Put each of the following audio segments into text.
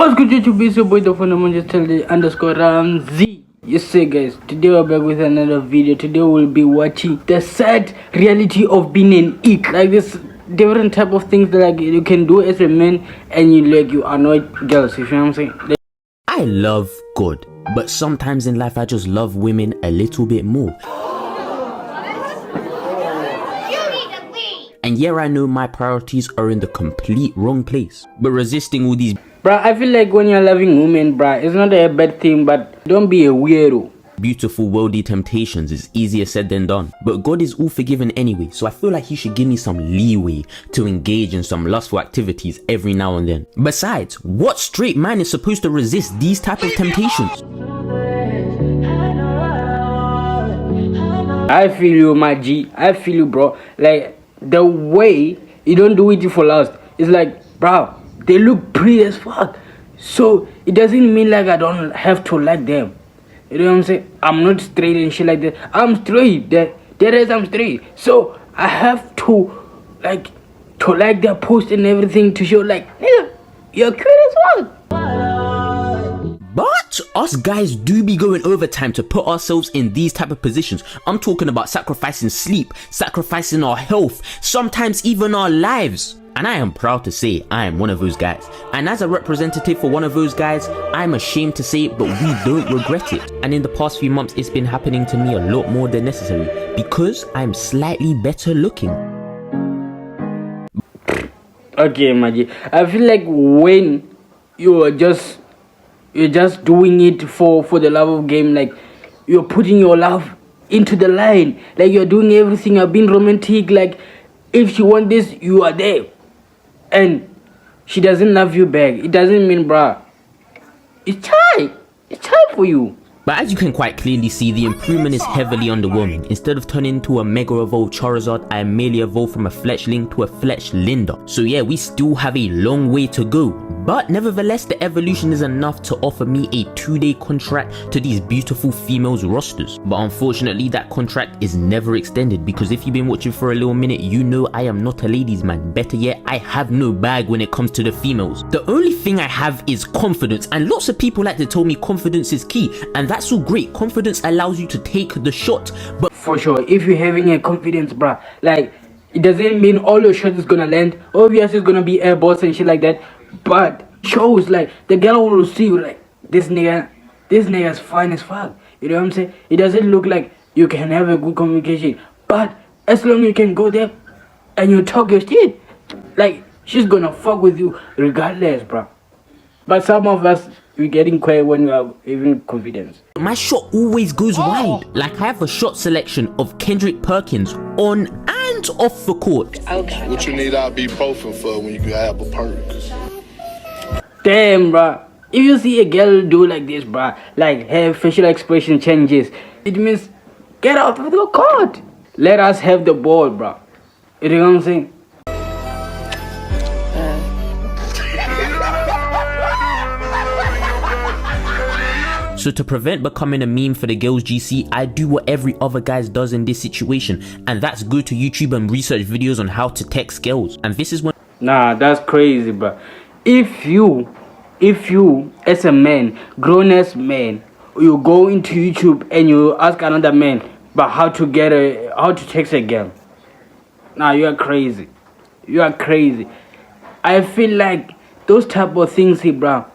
What's good YouTube, it's your boy the pronominal underscore Ramzi. Yes sir guys, today we're back with another video. Today we'll be watching the sad reality of being an ick. Like this different type of things that like you can do as a man and you annoy girls, you know what I'm saying? I love God, but sometimes in life I just love women a little bit more. And yeah, I know my priorities are in the complete wrong place, but resisting all these Bruh, I feel like when you're loving women, bruh, it's not a bad thing, but don't be a weirdo. Beautiful worldly temptations is easier said than done, but God is all forgiven anyway, so I feel like he should give me some leeway to engage in some lustful activities every now and then. Besides, what straight man is supposed to resist these type of temptations? I feel you, my G. I feel you, bro. Like, the way you don't do it for lust, it's like, bro, they look pretty as fuck. So, it doesn't mean like I don't have to like them. You know what I'm saying? I'm not straight and shit like that. I'm straight. That is, I'm straight. So, I have to like their post and everything to show like, nigga, you're cute as fuck. But us guys do be going overtime to put ourselves in these type of positions. I'm talking about sacrificing sleep, sacrificing our health, sometimes even our lives. And I am proud to say I am one of those guys. And as a representative for one of those guys, I'm ashamed to say it, but we don't regret it. And in the past few months, it's been happening to me a lot more than necessary because I'm slightly better looking. Okay, Maji. I feel like when you're just doing it for the love of game, like you're putting your love into the line, like you're doing everything, you're being romantic, like if she wants this, you are there. And she doesn't love you back, it doesn't mean, bruh, it's time for you. But as you can quite clearly see, the improvement is heavily underwhelming. Instead of turning into a mega evolved Charizard, I am merely evolved from a fletchling to a fletchlinder. So yeah, we still have a long way to go. But nevertheless, the evolution is enough to offer me a 2-day contract to these beautiful females rosters. But unfortunately, that contract is never extended because if you've been watching for a little minute, you know I am not a ladies man. Better yet, I have no bag when it comes to the females. The only thing I have is confidence, and lots of people like to tell me confidence is key, and that's so great. Confidence allows you to take the shot, but for sure, if you're having a confidence, bruh, like it doesn't mean all your shots is gonna land. Obviously it's gonna be airballs and shit like that, but shows like the girl will see you like this nigga's fine as fuck. You know what I'm saying? It doesn't look like you can have a good communication, but as long as you can go there and you talk your shit, like she's gonna fuck with you regardless, bruh. But some of us, we're getting quiet when we have even confidence. My shot always goes wide. Like I have a shot selection of Kendrick Perkins on and off the court. Okay. What you need ibuprofen for when you can have a perk? Damn, bruh. If you see a girl do like this, bruh, like her facial expression changes, it means get out of the court. Let us have the ball, bruh. You know what I'm saying? So to prevent becoming a meme for the girls GC, I do what every other guy does in this situation, and that's go to YouTube and research videos on how to text girls. And this is when nah, that's crazy, bro. If you as a man, grown as man, you go into YouTube and you ask another man about how to text a girl, nah, you are crazy. You are crazy. I feel like those type of things here, bro,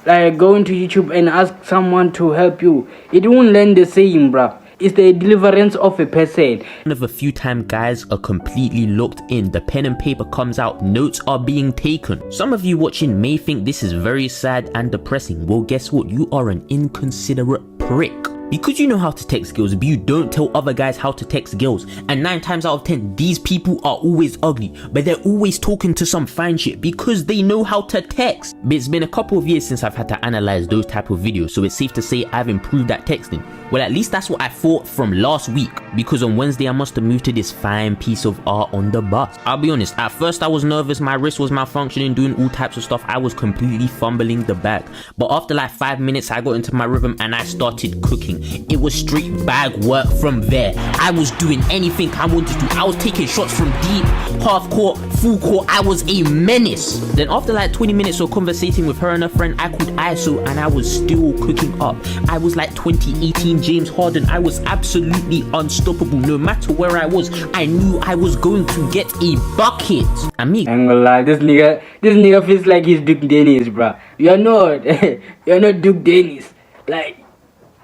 like going to YouTube and ask someone to help you, it won't land the same, bruh. It's the deliverance of a person. one of a few times guys are completely locked in, the pen and paper comes out, notes are being taken. Some of you watching may think this is very sad and depressing. Well, guess what? You are an inconsiderate prick. Because you know how to text girls, but you don't tell other guys how to text girls. And 9 times out of 10, these people are always ugly, but they're always talking to some fine shit because they know how to text. But it's been a couple of years since I've had to analyze those type of videos, so it's safe to say I've improved at texting. Well, at least that's what I thought from last week, because on Wednesday I must have moved to this fine piece of art on the bus. I'll be honest, at first I was nervous, my wrist was malfunctioning, doing all types of stuff. I was completely fumbling the bag. But after like 5 minutes, I got into my rhythm and I started cooking. It was straight bag work from there. I was doing anything I wanted to. I was taking shots from deep, half court, full court. I was a menace. Then after like 20 minutes of conversating with her and her friend, I called ISO and I was still cooking up. I was like 2018 James Harden. I was absolutely unstoppable. No matter where I was, I knew I was going to get a bucket. And me, I'm gonna lie, this nigga feels like he's Duke Dennis, bro. You're not you're not Duke Dennis. Like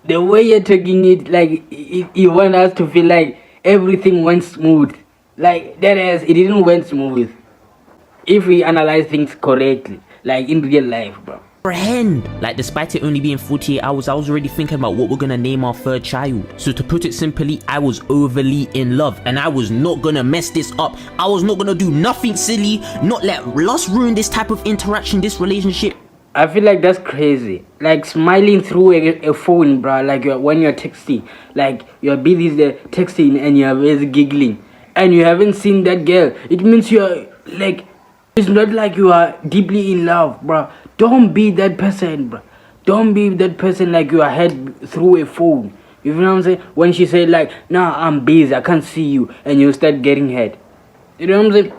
the way you're taking it, like you want us to feel like everything went smooth. Like that is, it didn't went smooth. If we analyze things correctly, like in real life, bro. Like despite it only being 48 hours, I was already thinking about what we're gonna name our third child. So to put it simply, I was overly in love and I was not gonna mess this up. I was not gonna do nothing silly, not let lust ruin this type of interaction, this relationship. I feel like that's crazy. Like smiling through a phone, bro. Like when you're texting, like you're busy texting and you're always giggling, and you haven't seen that girl. It means you're like, it's not like you are deeply in love, bro. Don't be that person, bro. Don't be that person like you are head through a phone. You know what I'm saying? When she said like, nah, I'm busy, I can't see you, and you start getting head. You know what I'm saying?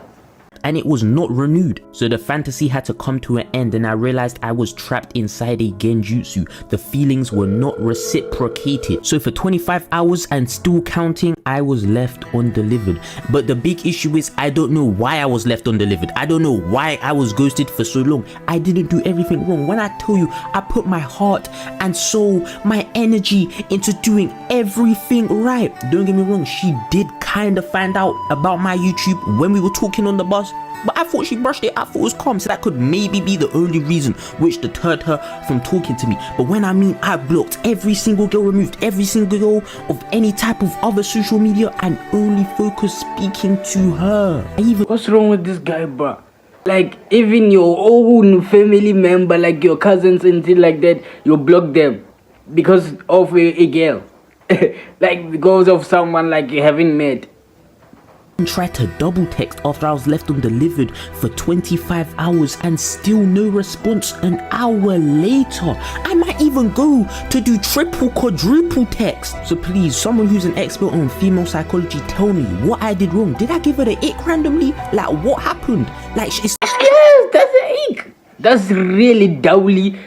And it was not renewed. So the fantasy had to come to an end and I realized I was trapped inside a genjutsu. The feelings were not reciprocated. So for 25 hours and still counting, I was left undelivered. But the big issue is I don't know why I was left undelivered. I don't know why I was ghosted for so long. I didn't do everything wrong. When I tell you, I put my heart and soul, my energy into doing everything right. Don't get me wrong, she did kind of find out about my YouTube when we were talking on the bus. But I thought she brushed it. I thought it was calm, so that could maybe be the only reason which deterred her from talking to me. But when I mean I blocked every single girl, removed every single girl of any type of other social media and only focused speaking to her. What's wrong with this guy, bro? Like even your own family member, like your cousins and things like that, you block them because of a girl. Like because of someone like you haven't met. Tried to double text after I was left undelivered for 25 hours and still no response an hour later. I might even go to do triple, quadruple text. So please, someone who's an expert on female psychology, tell me what I did wrong. Did I give her the ick randomly? Like what happened? Like it's yes, that's an ick. That's really dowly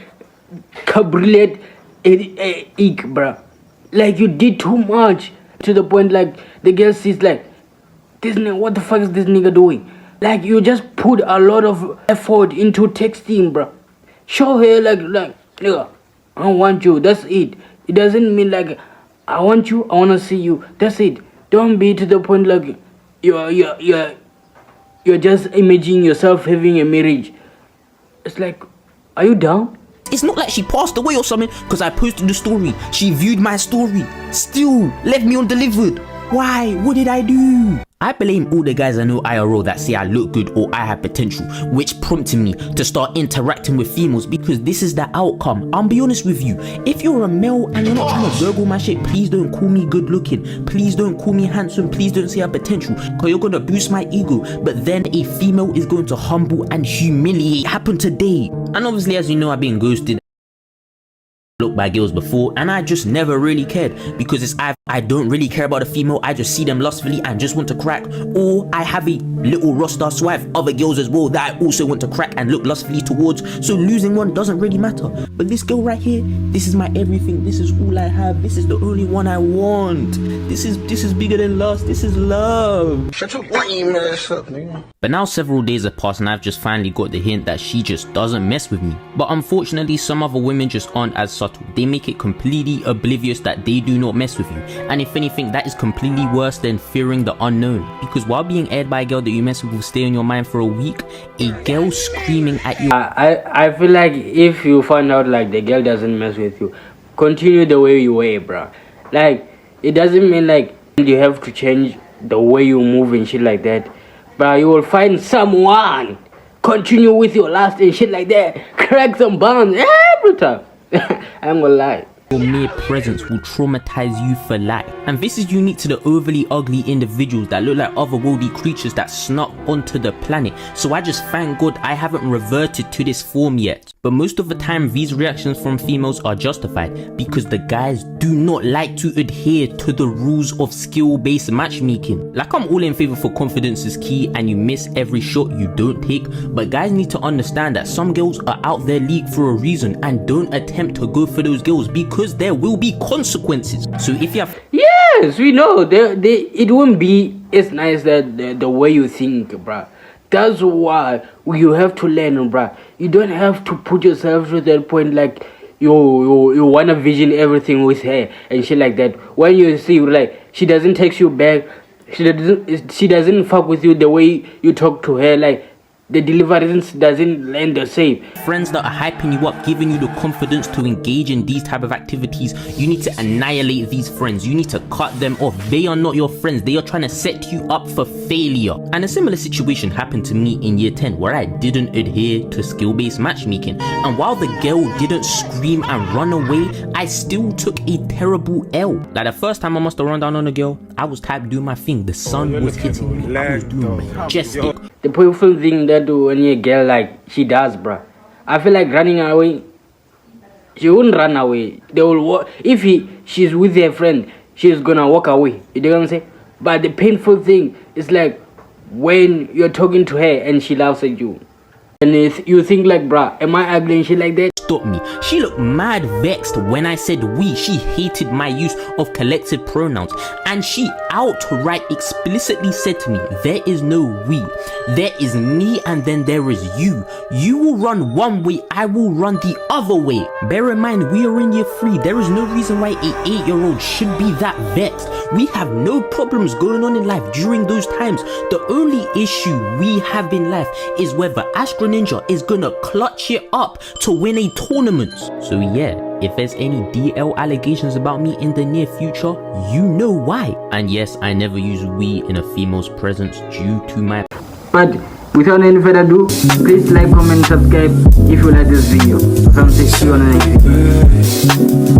cabriolet ick, bruh. Like you did too much to the point like the girl sees like, this nigga, what the fuck is this nigga doing? Like you just put a lot of effort into texting, bro. Show her like nigga, I want you. That's it. It doesn't mean like I want you. I wanna see you. That's it. Don't be to the point like you're just imagining yourself having a marriage. It's like, are you down? It's not like she passed away or something because I posted the story. She viewed my story. Still left me undelivered. Why? What did I do? I blame all the guys I know IRL that say I look good or I have potential, which prompted me to start interacting with females because this is the outcome. I'll be honest with you, if you're a male and you're not trying to gurgle my shit, please don't call me good looking, please don't call me handsome, please don't say I have potential because you're gonna boost my ego. But then a female is going to humble and humiliate. It happened today. And obviously, as you know, I've been ghosted looked by girls before and I just never really cared because it's I don't really care about a female. I just see them lustfully and just want to crack, or I have a little roster so I have other girls as well that I also want to crack and look lustfully towards, so losing one doesn't really matter. But this girl right here, this is my everything, this is all I have, this is the only one I want. This is bigger than lust, this is love. Shut your lame ass up, nigga. But now several days have passed and I've just finally got the hint that she just doesn't mess with me. But unfortunately, some other women just aren't as subtle. They make it completely oblivious that they do not mess with you. And if anything, that is completely worse than fearing the unknown. Because while being aired by a girl that you mess with will stay on your mind for a week, a girl screaming at you. I feel like if you find out like the girl doesn't mess with you, continue the way you were, bro. Like it doesn't mean like you have to change the way you move and shit like that. But you will find someone. Continue with your last and shit like that. Crack some bombs every time. I'm gonna lie. Your mere presence will traumatize you for life. And this is unique to the overly ugly individuals that look like otherworldly creatures that snuck onto the planet. So I just thank God I haven't reverted to this form yet. But most of the time these reactions from females are justified because the guys do not like to adhere to the rules of skill-based matchmaking. Like, I'm all in favor for confidence is key and you miss every shot you don't take, but guys need to understand that some girls are out their league for a reason, and don't attempt to go for those girls because there will be consequences. So if you have... Yes, we know it won't be as nice that the way you think, bruh. That's why you have to learn, bruh. You don't have to put yourself to that point like you wanna vision everything with her and shit like that. When you see like she doesn't text you back, she doesn't fuck with you the way you talk to her, like the deliverance doesn't land the same. Friends that are hyping you up, giving you the confidence to engage in these type of activities, you need to annihilate these friends. You need to cut them off. They are not your friends. They are trying to set you up for failure. And a similar situation happened to me in year 10 where I didn't adhere to skill-based matchmaking. And while the girl didn't scream and run away, I still took a terrible L. Like the first time I must have run down on a girl, I was type doing my thing. The sun was hitting me. I was doing majestic. The powerful thing that when a girl like she does, bruh, I feel like running away. She wouldn't run away. They will walk. If she's with her friend, she's gonna walk away. You know what I'm saying? But the painful thing is like when you're talking to her and she laughs at you, and you think like, bruh, am I ugly and shit like that? Stop me. She looked mad vexed when I said we. She hated my use of collective pronouns, and she outright explicitly said to me, there is no we, there is me, and then there is you. You will run one way, I will run the other way. Bear in mind, we are in year 3. There is no reason why a 8-year-old should be that vexed. We have no problems going on in life during those times. The only issue we have in life is whether Astro Ninja is gonna clutch it up to win a tournament. So yeah, if there's any DL allegations about me in the near future, you know why. And yes, I never use we in a female's presence due to my... But without any further ado, please like, comment, subscribe if you like this video. See you on the next video.